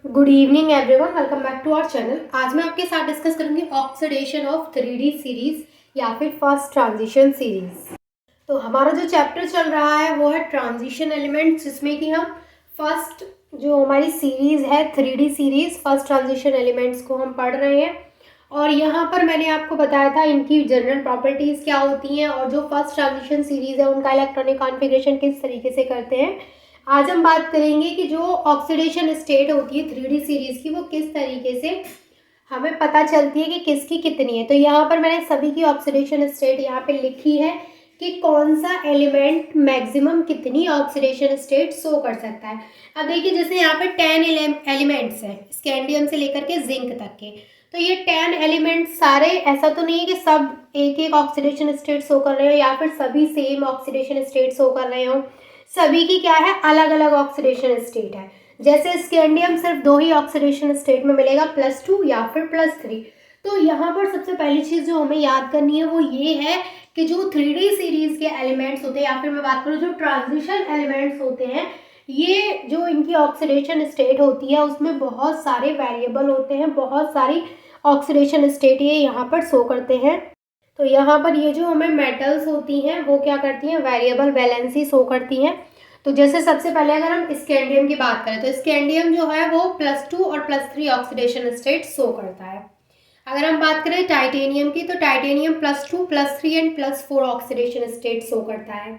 Good evening everyone, welcome back to our channel. आज मैं आपके साथ डिस्कस करूंगी ऑक्सीडेशन ऑफ 3D सीरीज या फिर फर्स्ट ट्रांजिशन सीरीज। तो हमारा जो चैप्टर चल रहा है वो है ट्रांजिशन एलिमेंट्स, जिसमें कि हम फर्स्ट जो हमारी सीरीज है 3D series first transition elements को हम पढ़ रहे हैं। और यहाँ पर मैंने आपको बताया था इनकी जनरल प्रॉपर्टीज़ क्या होती हैं और जो फर्स्ट ट्रांजिशन सीरीज है उनका इलेक्ट्रॉनिक कॉन्फ़िगरेशन किस तरीके से करते हैं। आज हम बात करेंगे कि जो ऑक्सीडेशन स्टेट होती है 3D सीरीज की वो किस तरीके से हमें पता चलती है कि किसकी कितनी है। तो यहाँ पर मैंने सभी की ऑक्सीडेशन स्टेट यहाँ पे लिखी है कि कौन सा एलिमेंट मैक्सिमम कितनी ऑक्सीडेशन स्टेट शो कर सकता है। अब देखिए, जैसे यहाँ पे 10 एलिमेंट्स हैं स्कैंडियम से लेकर के जिंक तक के। तो ये 10 एलिमेंट सारे, ऐसा तो नहीं है कि सब एक एक ऑक्सीडेशन स्टेट शो कर रहे हो या फिर सभी सेम ऑक्सीडेशन स्टेट शो कर रहे हो। सभी की क्या है, अलग अलग ऑक्सीडेशन स्टेट है। जैसे स्कैंडियम सिर्फ 2 ही ऑक्सीडेशन स्टेट में मिलेगा, +2 या फिर +3। तो यहाँ पर सबसे पहली चीज़ जो हमें याद करनी है वो ये है कि जो 3D सीरीज के एलिमेंट्स होते हैं या फिर मैं बात करूँ जो ट्रांजिशन एलिमेंट्स होते हैं, ये जो इनकी ऑक्सीडेशन स्टेट होती है उसमें बहुत सारे वेरिएबल होते हैं, बहुत सारी ऑक्सीडेशन स्टेट ये यहाँ पर शो करते हैं। तो यहाँ पर ये जो हमें मेटल्स होती हैं वो क्या करती हैं, वेरिएबल वैलेंसी शो करती हैं। तो जैसे सबसे पहले अगर हम स्कैंडियम की बात करें तो स्कैंडियम जो है वो +2 और +3 ऑक्सीडेशन स्टेट शो करता है। अगर हम बात करें टाइटेनियम की तो titanium +2 +3 and +4 oxidation state show करता है।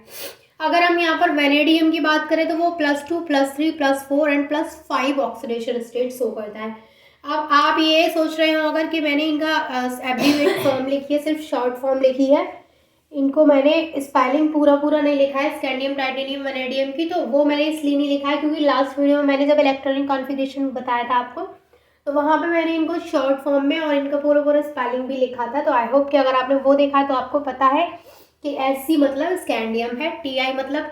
अगर हम यहाँ पर वेनेडियम की बात करें तो वो +2 +3 +4 एंड +5 ऑक्सीडेशन स्टेट शो करता है। अब आप ये सोच रहे हो अगर कि मैंने इनका एब्रीवेट फॉर्म लिखी है, सिर्फ शॉर्ट फॉर्म लिखी है, इनको मैंने स्पेलिंग पूरा पूरा नहीं लिखा है स्कैंडियम टाइटेनियम वेनेडियम की, तो वो मैंने इसलिए नहीं लिखा है क्योंकि लास्ट वीडियो में मैंने जब इलेक्ट्रॉनिक कॉन्फ़िगरेशन बताया था आपको तो वहाँ पे मैंने इनको शॉर्ट फॉर्म में और इनका पूरा पूरा स्पेलिंग भी लिखा था। तो आई होप कि अगर आपने वो देखा है तो आपको पता है कि SC मतलब स्कैंडियम है, TI मतलब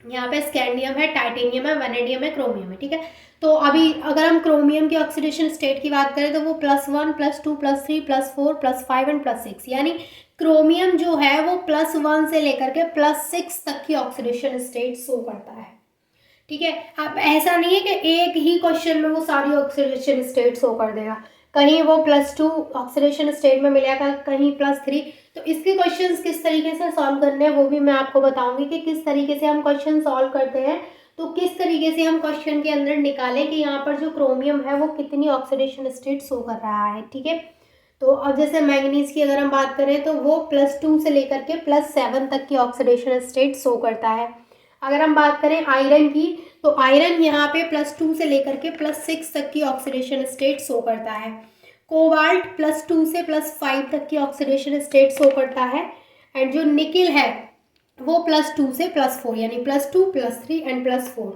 यहाँ पे स्कैंडियम है, टाइटेनियम है, वेनेडियम है, क्रोमियम है। ठीक है, तो अभी अगर हम क्रोमियम की ऑक्सीडेशन स्टेट की बात करें तो वो +1 +2 +3 +4 +5 एंड +6, यानी क्रोमियम जो है वो +1 से लेकर के +6 तक की ऑक्सीडेशन स्टेट शो करता है। ठीक है, अब ऐसा नहीं है कि एक ही क्वेश्चन में वो सारी ऑक्सीडेशन स्टेट शो कर देगा, कहीं वो +2 ऑक्सीडेशन स्टेट में मिलेगा, कहीं +3। तो इसके क्वेश्चंस किस तरीके से सॉल्व करने हैं वो भी मैं आपको बताऊंगी कि किस तरीके से हम क्वेश्चन सॉल्व करते हैं। तो किस तरीके से हम क्वेश्चन के अंदर निकालें कि यहाँ पर जो क्रोमियम है वो कितनी ऑक्सीडेशन स्टेट शो कर रहा है। ठीक है, तो अब जैसे मैंगनीज की अगर हम बात करें तो वो +2 से लेकर के +7 तक की ऑक्सीडेशन स्टेट शो करता है। अगर हम बात करें आयरन की तो आयरन यहाँ पे +2 से लेकर के +6 तक की ऑक्सीडेशन स्टेट शो करता है। कोबाल्ट +2 से +5 तक की ऑक्सीडेशन स्टेट शो करता है। एंड जो निकिल है वो +2 से +4 यानी +2 +3 एंड +4।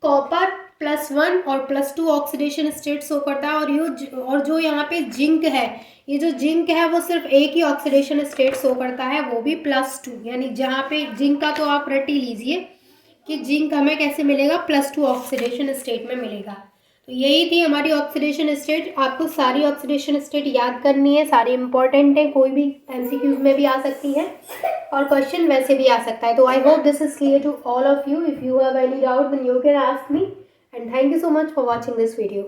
कॉपर +1 और +2 ऑक्सीडेशन स्टेट शो करता है। और जो यहाँ पे जिंक है, ये जो जिंक है वो सिर्फ एक ही ऑक्सीडेशन स्टेट शो करता है, वो भी +2, यानी जहाँ पे जिंक का तो आप रट ही लीजिए कि जिंक हमें कैसे मिलेगा, +2 ऑक्सीडेशन स्टेट में मिलेगा। तो यही थी हमारी ऑक्सीडेशन स्टेट। आपको सारी ऑक्सीडेशन स्टेट याद करनी है, सारी इंपॉर्टेंट है, कोई भी MCQs में भी आ सकती है और क्वेश्चन वैसे भी आ सकता है। तो I hope this is clear to all of you. If you have any doubt then you can ask me, and thank you so much for watching this video.